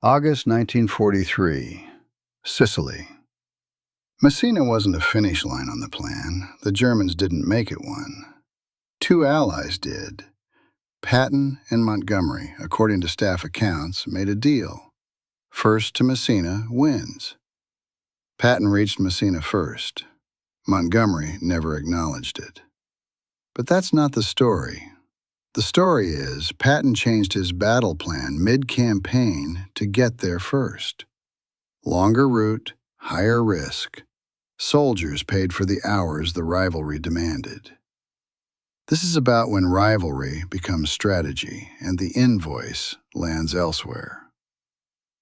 August 1943, Sicily. Messina wasn't a finish line on the plan. The Germans didn't make it one. Two allies did. Patton and Montgomery, according to staff accounts, made a deal. First to Messina wins. Patton reached Messina first. Montgomery never acknowledged it. But that's not the story. The story is Patton changed his battle plan mid-campaign to get there first. Longer route, higher risk. Soldiers paid for the hours the rivalry demanded. This is about when rivalry becomes strategy and the invoice lands elsewhere.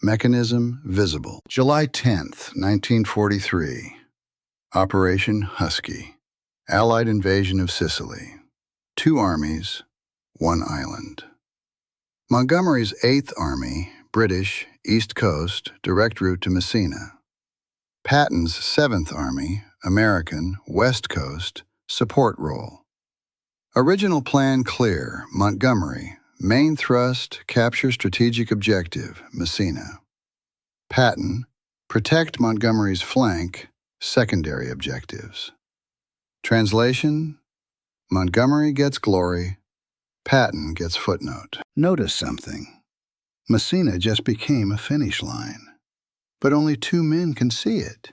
Mechanism visible. July 10th, 1943. Operation Husky. Allied invasion of Sicily. 2 armies, 1 island. Montgomery's 8th Army, British, East Coast, direct route to Messina. Patton's 7th Army, American, West Coast, support role. Original plan clear, Montgomery, main thrust, capture strategic objective, Messina. Patton, protect Montgomery's flank, secondary objectives. Translation: Montgomery gets glory, Patton gets footnote. Notice something. Messina just became a finish line. But only 2 men can see it.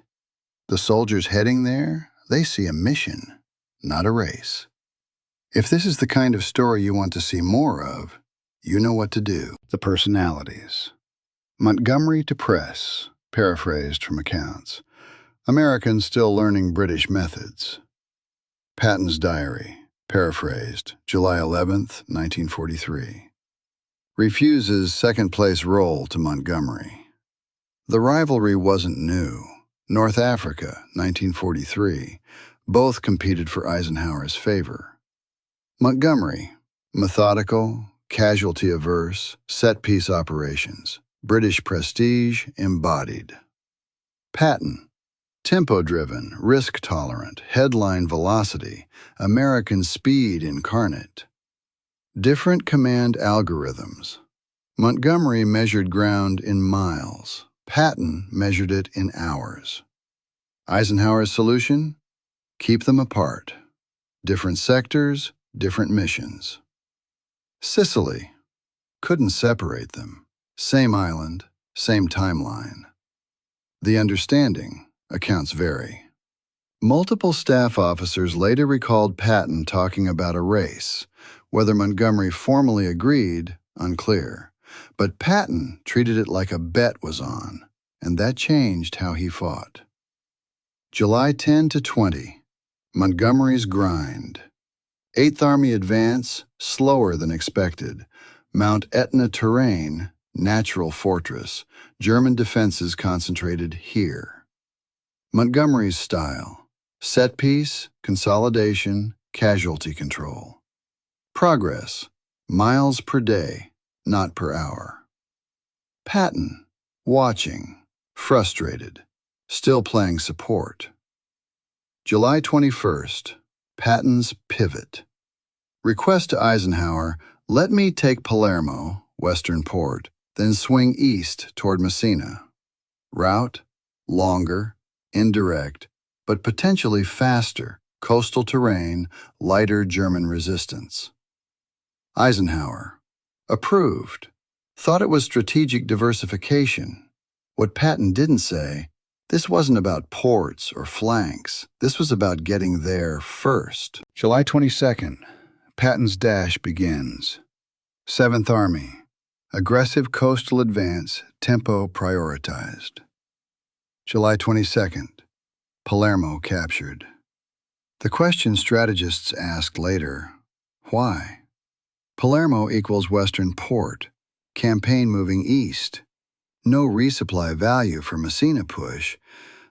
The soldiers heading there, they see a mission, not a race. If this is the kind of story you want to see more of, you know what to do. The personalities. Montgomery to press, paraphrased from accounts. Americans still learning British methods. Patton's diary, paraphrased, July 11th, 1943. Refuses second-place role to Montgomery. The rivalry wasn't new. North Africa, 1943. Both competed for Eisenhower's favor. Montgomery, methodical, casualty-averse, set-piece operations. British prestige embodied. Patton, tempo-driven, risk-tolerant, headline velocity, American speed incarnate. Different command algorithms. Montgomery measured ground in miles. Patton measured it in hours. Eisenhower's solution? Keep them apart. Different sectors, different missions. Sicily. Couldn't separate them. Same island, same timeline. The understanding, accounts vary. Multiple staff officers later recalled Patton talking about a race. Whether Montgomery formally agreed, unclear. But Patton treated it like a bet was on, and that changed how he fought. July 10 to 20. Montgomery's grind. 8th Army advance, slower than expected. Mount Etna terrain, natural fortress. German defenses concentrated here. Montgomery's style. Set piece, consolidation, casualty control. Progress. Miles per day, not per hour. Patton, watching, frustrated, still playing support. July 21st, Patton's pivot. Request to Eisenhower, let me take Palermo, western port, then swing east toward Messina. Route, longer, indirect, but potentially faster, coastal terrain, lighter German resistance. Eisenhower, approved. Thought it was strategic diversification. What Patton didn't say, this wasn't about ports or flanks. This was about getting there first. July 22nd, Patton's dash begins. 7th Army, aggressive coastal advance, tempo prioritized. July 22nd, Palermo captured. The question strategists asked later, why? Palermo equals western port, campaign moving east. No resupply value for Messina push.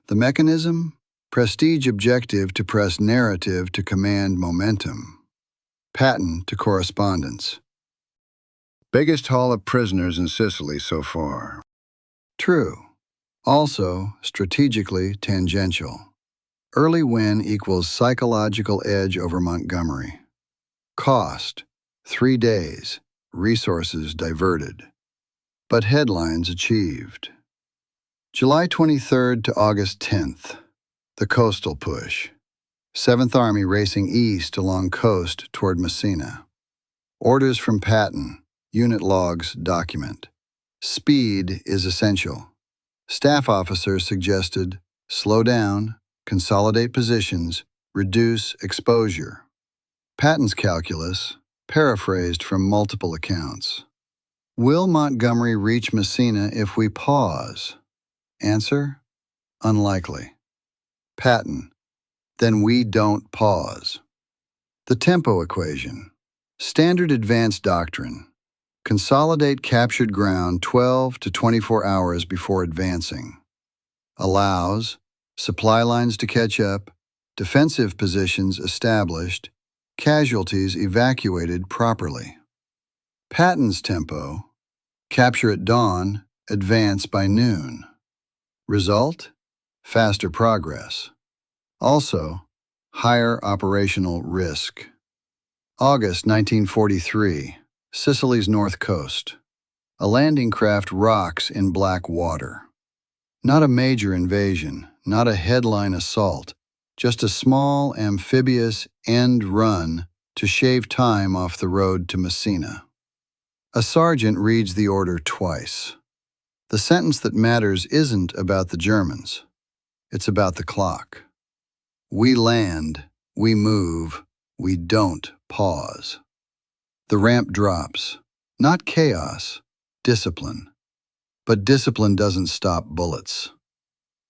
The mechanism? Prestige objective to press narrative to command momentum. Patton to correspondence. Biggest haul of prisoners in Sicily so far. True. Also, strategically tangential. Early win equals psychological edge over Montgomery. Cost, 3 days, resources diverted. but headlines achieved. July 23rd to August 10th, the coastal push. 7th Army racing east along coast toward Messina. Orders from Patton, unit logs document. Speed is essential. Staff officers suggested slow down, consolidate positions, reduce exposure. Patton's calculus, paraphrased from multiple accounts. Will Montgomery reach Messina if we pause? Answer: unlikely. Patton: then we don't pause. The tempo equation. Standard advance doctrine. Consolidate captured ground 12 to 24 hours before advancing. Allows supply lines to catch up, defensive positions established, casualties evacuated properly. Patton's tempo. Capture at dawn, advance by noon. Result: faster progress. Also, higher operational risk. August 1943, Sicily's north coast. A landing craft rocks in black water. Not a major invasion, not a headline assault, just a small amphibious end run to shave time off the road to Messina. A sergeant reads the order twice. The sentence that matters isn't about the Germans. It's about the clock. We land, we move, we don't pause. The ramp drops. Not chaos, discipline. But discipline doesn't stop bullets.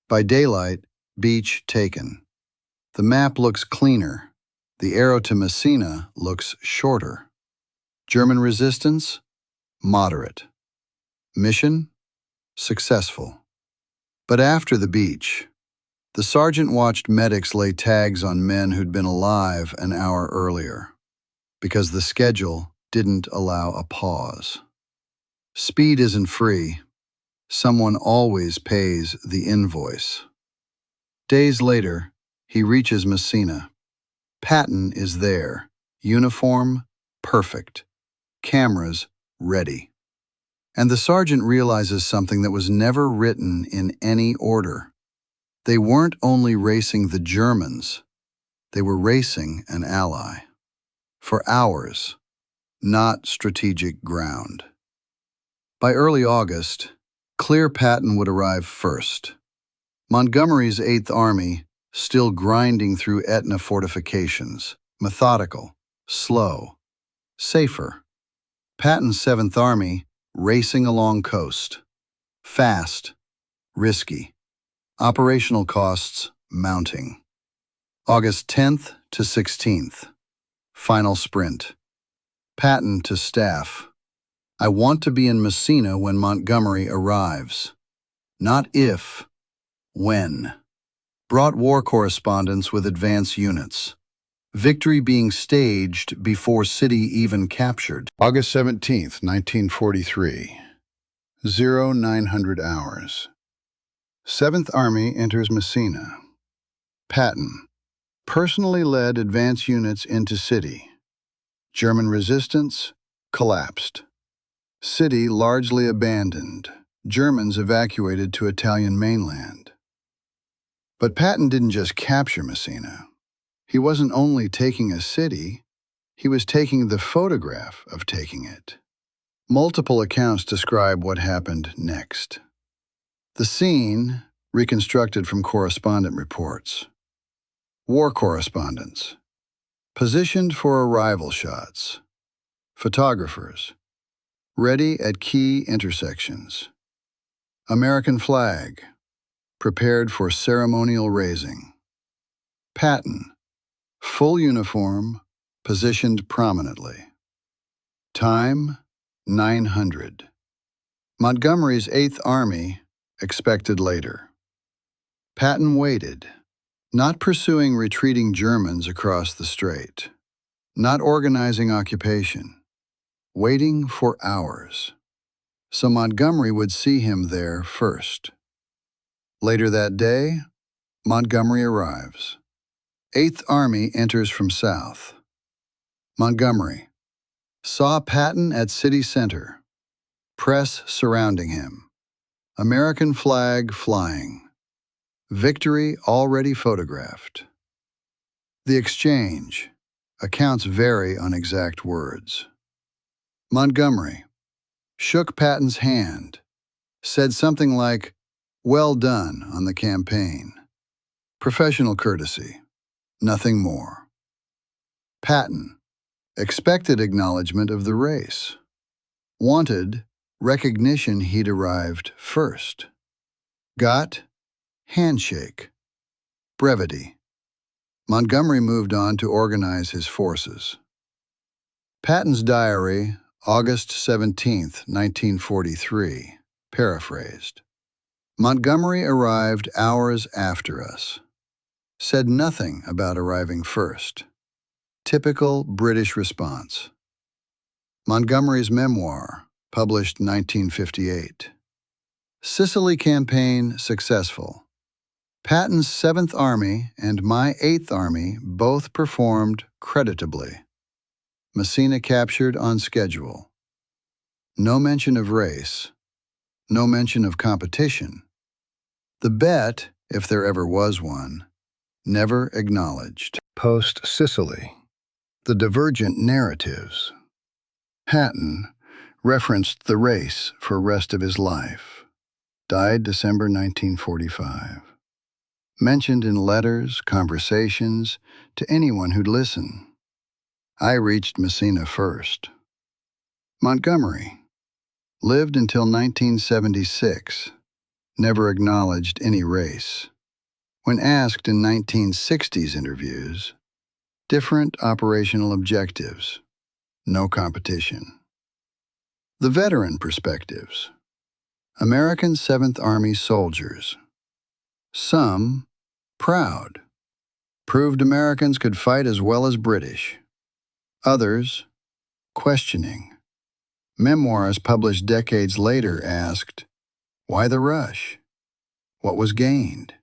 By daylight, beach taken. The map looks cleaner. The arrow to Messina looks shorter. German resistance? Moderate. Mission? Successful. But after the beach, the sergeant watched medics lay tags on men who'd been alive an hour earlier, because the schedule didn't allow a pause. Speed isn't free. Someone always pays the invoice. Days later, he reaches Messina. Patton is there, uniform, perfect, cameras ready. And the sergeant realizes something that was never written in any order. They weren't only racing the Germans, they were racing an ally. For hours, not strategic ground. By early August, clear Patton would arrive first. Montgomery's 8th Army, still grinding through Etna fortifications, methodical, slow, safer. Patton's 7th Army, racing along coast. Fast, risky. Operational costs mounting. August 10th to 16th. Final sprint. Patton to staff. I want to be in Messina when Montgomery arrives. Not if, when. Brought war correspondence with advance units. Victory being staged before city even captured. August 17th, 1943. 0900 hours. 7th Army enters Messina. Patton. Personally led advance units into city. German resistance collapsed. City largely abandoned. Germans evacuated to Italian mainland. But Patton didn't just capture Messina. He wasn't only taking a city, he was taking the photograph of taking it. Multiple accounts describe what happened next. The scene, reconstructed from correspondent reports. War correspondents. Positioned for arrival shots. Photographers. Ready at key intersections. American flag. Prepared for ceremonial raising. Patton. Full uniform, positioned prominently. Time, 900. Montgomery's 8th Army, expected later. Patton waited, not pursuing retreating Germans across the strait, not organizing occupation, waiting for hours. So Montgomery would see him there first. Later that day, Montgomery arrives. 8th Army enters from south. Montgomery. Saw Patton at city center. Press surrounding him. American flag flying. Victory already photographed. The exchange. Accounts vary on exact words. Montgomery shook Patton's hand, said something like, "Well done" on the campaign. Professional courtesy, nothing more. Patton expected acknowledgement of the race. Wanted recognition he'd arrived first. Got handshake. Brevity. Montgomery moved on to organize his forces. Patton's diary, August 17, 1943, paraphrased. Montgomery arrived hours after us. Said nothing about arriving first. Typical British response. Montgomery's memoir, published 1958. Sicily campaign successful. Patton's 7th Army and my 8th Army both performed creditably. Messina captured on schedule. No mention of race. No mention of competition. The bet, if there ever was one, never acknowledged. Post-Sicily. The divergent narratives. Patton referenced the race for rest of his life. Died December 1945. Mentioned in letters, conversations, to anyone who'd listen. I reached Messina first. Montgomery lived until 1976. Never acknowledged any race. When asked in 1960s interviews, different operational objectives, no competition. The veteran perspectives. American 7th Army soldiers. Some proud. Proved Americans could fight as well as British. Others questioning. Memoirs published decades later asked, why the rush? What was gained?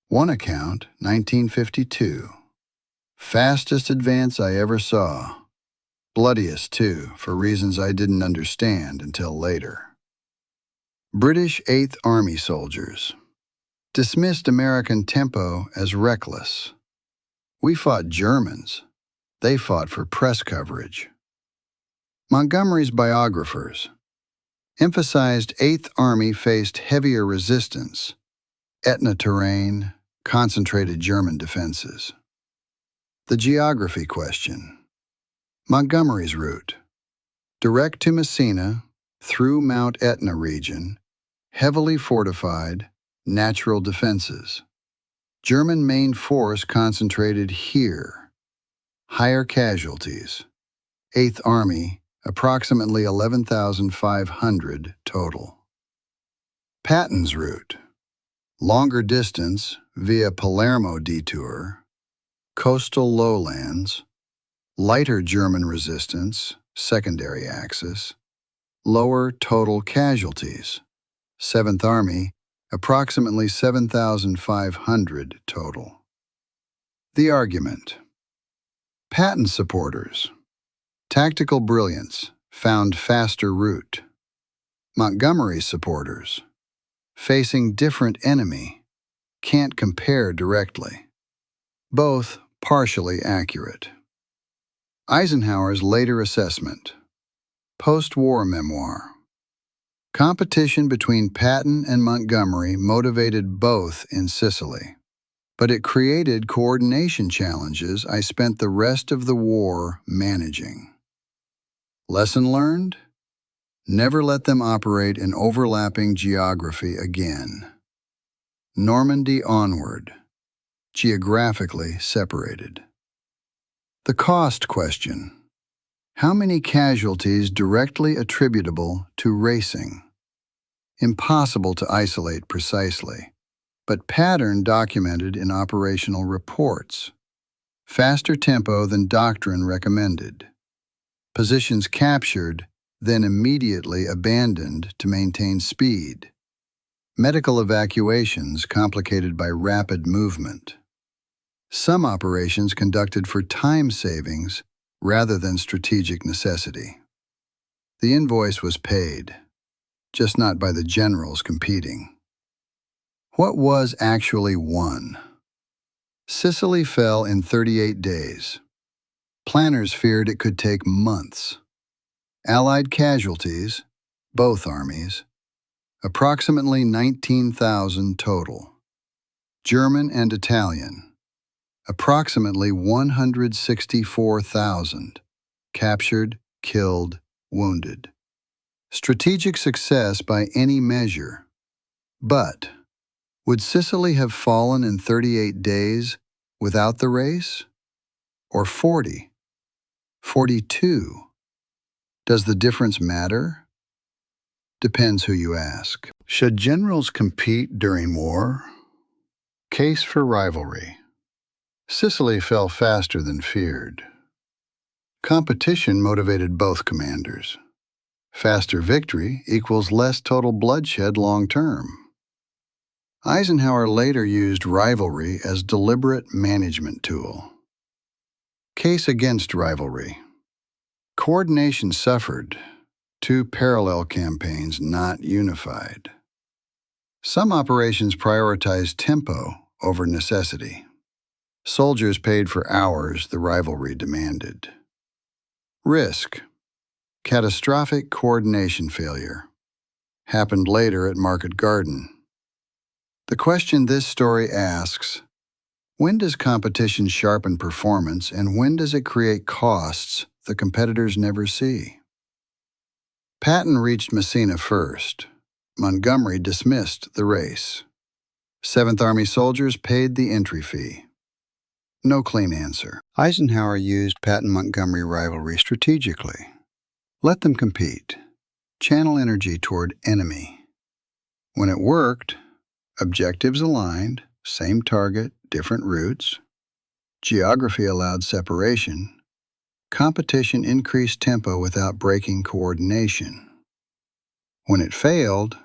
One account, 1952. Fastest advance I ever saw. Bloodiest, too, for reasons I didn't understand until later. British 8th Army soldiers dismissed American tempo as reckless. We fought Germans. They fought for press coverage. Montgomery's biographers emphasized 8th Army faced heavier resistance, Etna terrain, concentrated German defenses. The geography question. Montgomery's route. Direct to Messina, through Mount Etna region, heavily fortified, natural defenses. German main force concentrated here. Higher casualties. 8th Army, approximately 11,500 total. Patton's route. Longer distance via Palermo detour, coastal lowlands, lighter German resistance, secondary axis, lower total casualties. 7th Army, approximately 7,500 total. The argument. Patton supporters. Tactical brilliance, found faster route. Montgomery supporters. Facing different enemy, can't compare directly. Both partially accurate. Eisenhower's later assessment. Post-war memoir. Competition between Patton and Montgomery motivated both in Sicily, but it created coordination challenges I spent the rest of the war managing. Lesson learned? Never let them operate in overlapping geography again. Normandy onward, geographically separated. The cost question. How many casualties directly attributable to racing? Impossible to isolate precisely, but pattern documented in operational reports. Faster tempo than doctrine recommended. Positions captured, then immediately abandoned to maintain speed. Medical evacuations complicated by rapid movement. Some operations conducted for time savings rather than strategic necessity. The invoice was paid. just not by the generals competing. What was actually won? Sicily fell in 38 days. Planners feared it could take months. Allied casualties, both armies, approximately 19,000 total. German and Italian, approximately 164,000, captured, killed, wounded. Strategic success by any measure. But would Sicily have fallen in 38 days without the race? Or 40? 42? Does the difference matter? Depends who you ask. Should generals compete during war? Case for rivalry. Sicily fell faster than feared. Competition motivated both commanders. Faster victory equals less total bloodshed long term. Eisenhower later used rivalry as deliberate management tool. Case against rivalry. Coordination suffered. Two parallel campaigns not unified. Some operations prioritized tempo over necessity. Soldiers paid for hours the rivalry demanded. Risk. Catastrophic coordination failure. Happened later at Market Garden. The question this story asks, when does competition sharpen performance and when does it create costs the competitors never see? Patton reached Messina first. Montgomery dismissed the race. 7th Army soldiers paid the entry fee. No clean answer. Eisenhower used Patton-Montgomery rivalry strategically. Let them compete. Channel energy toward enemy. When it worked, objectives aligned, same target, different routes. Geography allowed separation. Competition increased tempo without breaking coordination. When it failed,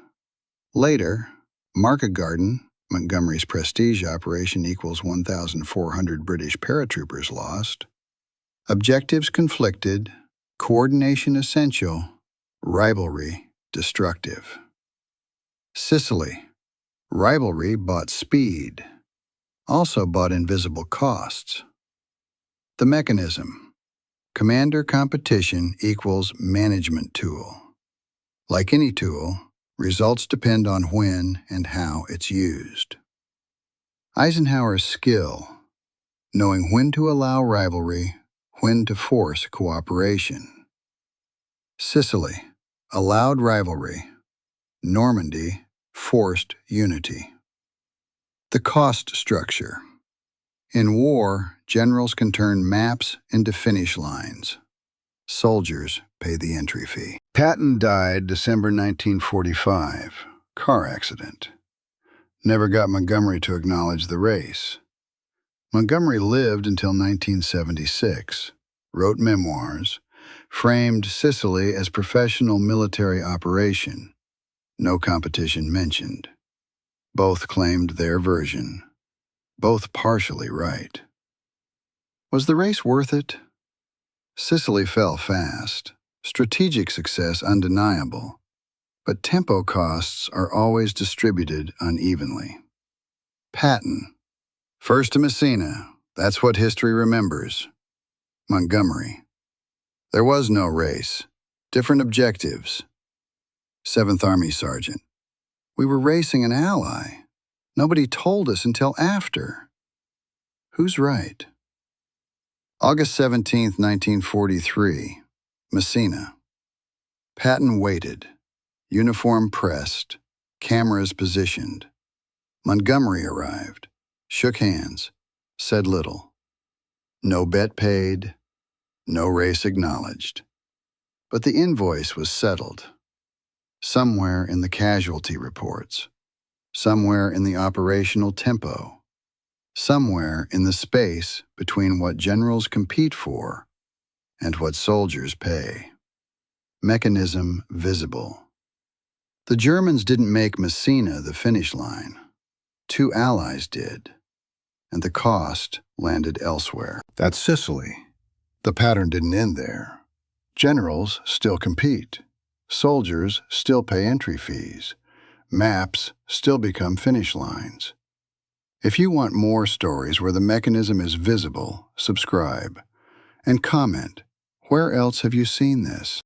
later, Market Garden, Montgomery's prestige operation equals 1,400 British paratroopers lost. Objectives conflicted, coordination essential, rivalry destructive. Sicily. Rivalry bought speed, also bought invisible costs. The mechanism. Commander competition equals management tool. Like any tool, results depend on when and how it's used. Eisenhower's skill, knowing when to allow rivalry, when to force cooperation. Sicily, allowed rivalry. Normandy, forced unity. The cost structure. In war, generals can turn maps into finish lines. Soldiers pay the entry fee. Patton died December 1945. Car accident. Never got Montgomery to acknowledge the race. Montgomery lived until 1976, wrote memoirs, framed Sicily as professional military operation. No competition mentioned. Both claimed their version. Both partially right. Was the race worth it? Sicily fell fast. Strategic success undeniable. But tempo costs are always distributed unevenly. Patton. First to Messina. That's what history remembers. Montgomery. There was no race. Different objectives. 7th Army Sergeant. We were racing an ally. Nobody told us until after. Who's right? August 17, 1943. Messina. Patton waited. Uniform pressed. Cameras positioned. Montgomery arrived. Shook hands. Said little. No bet paid. No race acknowledged. But the invoice was settled. Somewhere in the casualty reports. Somewhere in the operational tempo. Somewhere in the space between what generals compete for and what soldiers pay. Mechanism visible. The Germans didn't make Messina the finish line. Two allies did, and the cost landed elsewhere. That's Sicily. The pattern didn't end there. Generals still compete. Soldiers still pay entry fees. Maps still become finish lines. If you want more stories where the mechanism is visible, subscribe. And comment, where else have you seen this?